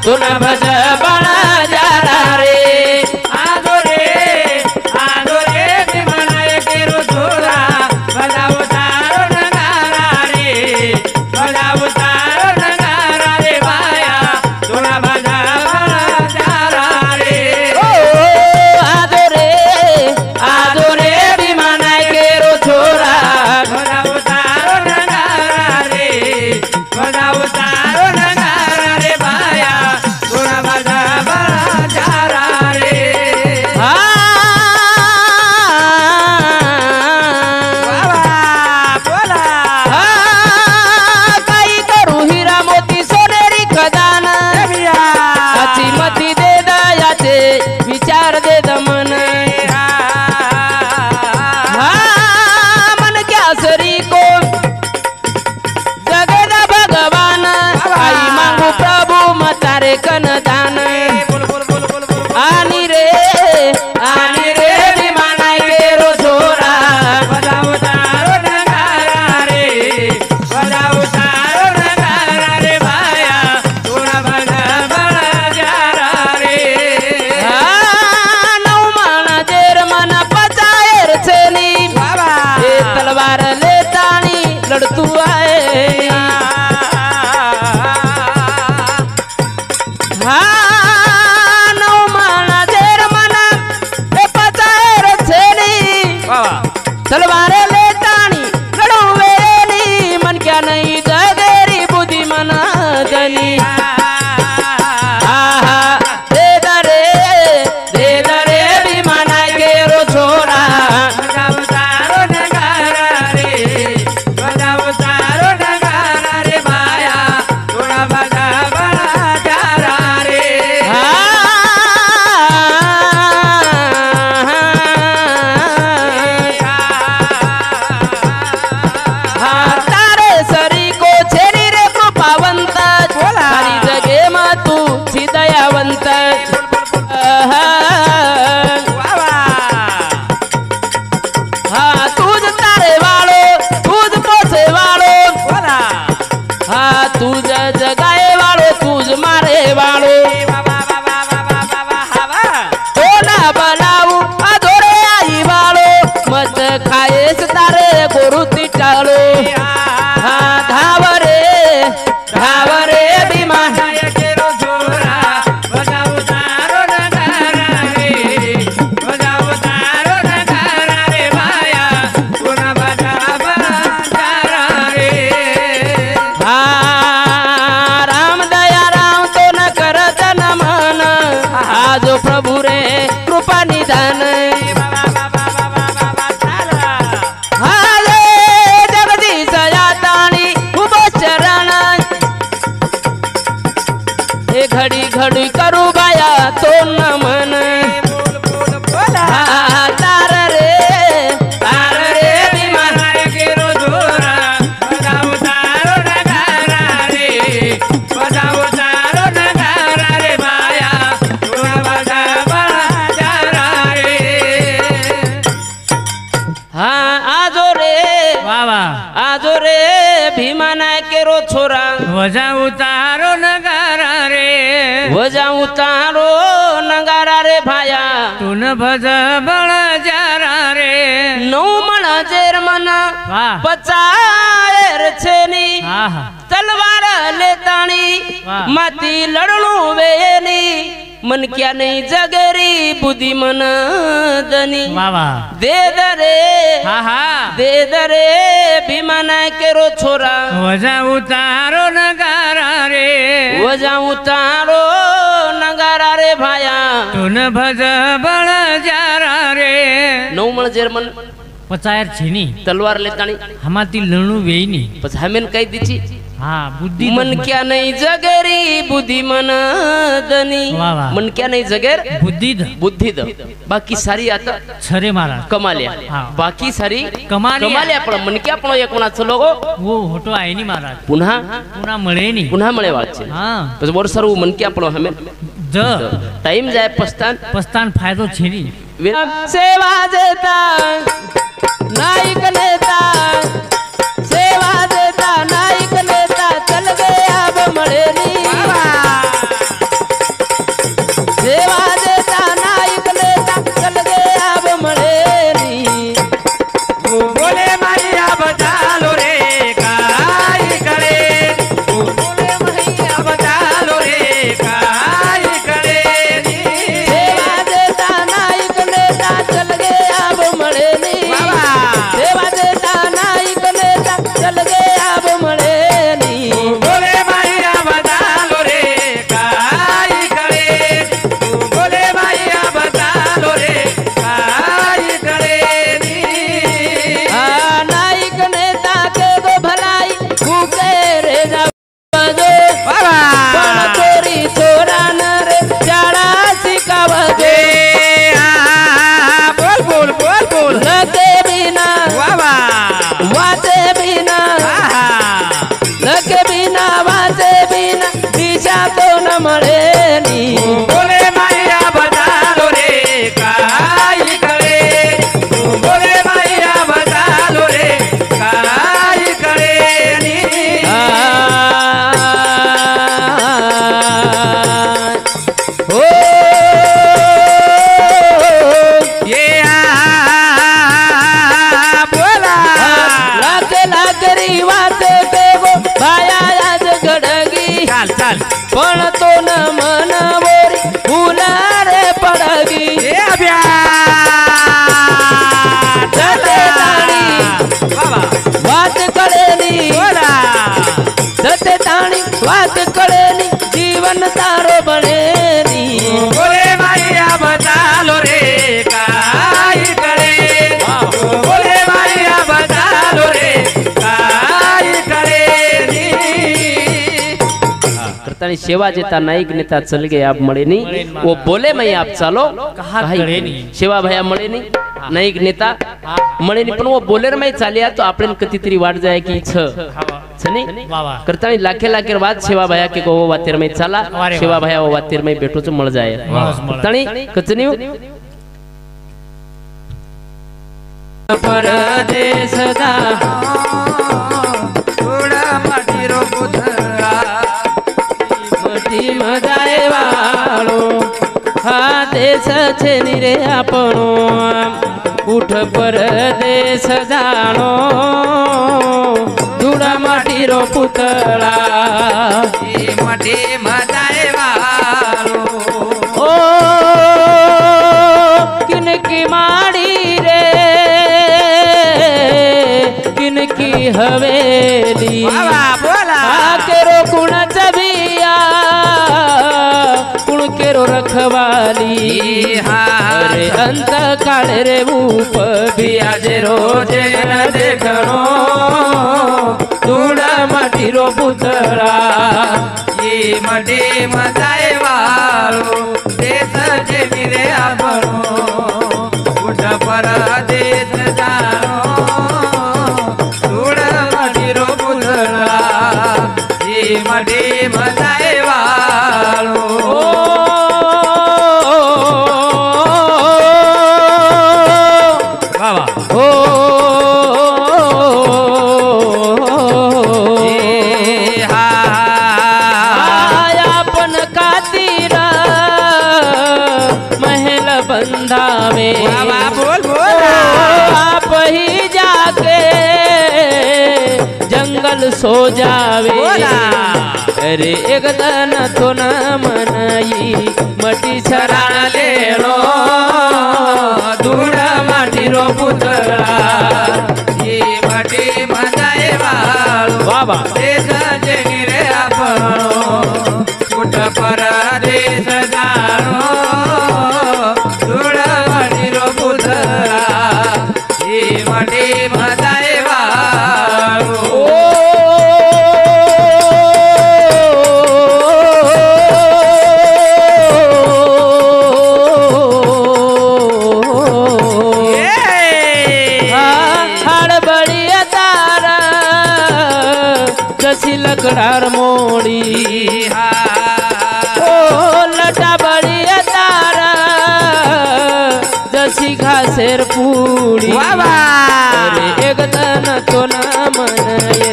तुन भज बड़ा जारा रे आदो रे भीमनाय केरो छोरा बजाओ तारो नगारा रे बजाओ तारो नगारा रे भाया तुन भज बड़ा जारा रे ओ आदो रे भीमनाय केरो छोरा बजाओ तारो नगारा रे बजाओ तारो नगारा रे भाया तुन भज बड़ा जारा रे काही करू हिरा मोती सोनेरी खदान अची मती दे दयाचे विचार दे दमन मन क्या सरी को जगदा भगवान आई मांगू प्रभु मतारे कन दान आनी रे भीमनाय केरो छोरा बजाओ तारो नगारा रे बजाओ तारो नगारा रे भाया तुना भज बड़ा जारा रे नौ माना जेर मना पचाएर छेनी ए तलवार ले ताणी लड़तू आए नौ माना जेर मना ए पचाएर छेनी तलवार ले ताणी लड़ू वेनी मन क्या नहीं जगेरी बुद्धि मना दनी दे दरे भीमनाय केरो छोरा बजाओ तारो नगारा रे बजाओ तारो नगारा रे भाया तुना भज बड़ा जारा रे तारे सरी को छेरी रे कृपावंत हरी जगे मा तू छी दयावंत तुझ तारे वालो तुझ पोसे वालो तुझ जगाए वालो तुझ मारे वालो तो ना बनाऊ अधोरे आई वालो मत खाएस तारे गुरु तिटालो धावरे भीमनाय केरो छोरा बजाओ तारो नगारा रे बजाओ तारो नगारा रे भाया तुना भज बड़ा जारा रे राम दया राम तो न करत न मन आजो प्रभु रे कृपा निधान जगदीश याताणी उबो चरण ए घड़ी घड़ी करू भाया तो न मन तार रे भीमनाय केरो छोरा बजाओ तारो नगारा रे बजाओ तारो नगारा रे भाया तुना भज बड़ा जारा रे आजो रे भीमनाय केरो छोरा बजाओ तारो नगारा रे बजाओ तारो नगारा रे भाया तुन भज बड़ा जारा रे नौ मना जेर मना पचाएर छेनी तलवार ले ताणी माती लड़णू वेनी मन क्या नहीं जगरी बुद्धि मन दनी दे दरे भीमनाय केरो छोरा बजाओ तारो नगारा रे बजाओ तारो नगारा रे भाया तुन भज बड़ा जारा रे नौ मन जर्मन पचायर छेनी तलवार लेताणी हमाती लणू वेईनी पछ हमेन कई दीची बुद्धि मन क्या नहीं जगेरी बुद्धि मन दनी मन क्या नहीं जगेर बुद्धि द बाकी सारी आता छरे महाराज कमाल्या बाकी सारी कमाल्या पण मन क्या पण एकोणाचं लोगो वो होतो आहे नी महाराज पुन्हा मळे नी पुन्हा मळे वाचे बस वर सर्व मन क्या पण हमें ज टाइम जाए पस्तान फायदो छेनी सेवा देता नायक नेता सेवा देता नायक नेता चल गए अब मळे नी चाल पण तो न मनवोरी फुला रे पडगी जते ताणी वात कळेली जते ताणी वात कळेली जीवन तारो बनेली बोले माया बतालो रे काय करे बोले माया बतालो रे काय करे करतानी सेवा जेता नायक नेता चल गए आप मळे नहीं वो बोले मैं आप चालो कहा करे नहीं सेवा भया मळे नहीं नायक नेता मळे नहीं पण वो बोलेर मैं चालिया तो आपण कितीतरी वाट जाय की छनी वावा करतानी लाखे लाखे बाद सेवा भया के वो वातेर में चाला सेवा भया वो वातेर में बेठो च मळ जाय करतानी कचनी परदेश दा थोड़ा माटी रो पुतळा मटी मजाए वाळो हा देश छे नि रे आपणो उठ परदेश जाणो धूड़ा माटी रो पुतळा माटी मजाए वालो ओ किनकी माड़ी रे किनकी हवेली बोला केरो कुण चबिया कुण केरो रखवाली अरे अंत काल रे ऊप बिया जे रोजे न देखणो धूड़ा माटी रो पुतळा ये मटे मजाए वालो देश जे मिरे आपणो उठ परदेश जानो थोड़ा माटी रो पुतळा ये मटे मजाए वालो ओ आयापन कातीरा महल बंधावे बोल आप ही जाके जंगल सो जावे अरे एक दन तो न मनई मटी छराण लेलो धूड़ा माटी रो पुतळा ये मटे मजाए वालो बाबा देश जे मिरे आपणो उठ परदेश जानो थोड़ा माटी रो पुतळा ये मटे मजाए वालो लकड़ार मोड़ी ओ लटा बड़ी तारा जसी घासेर पूड़ी अरे एक दन तो न मनये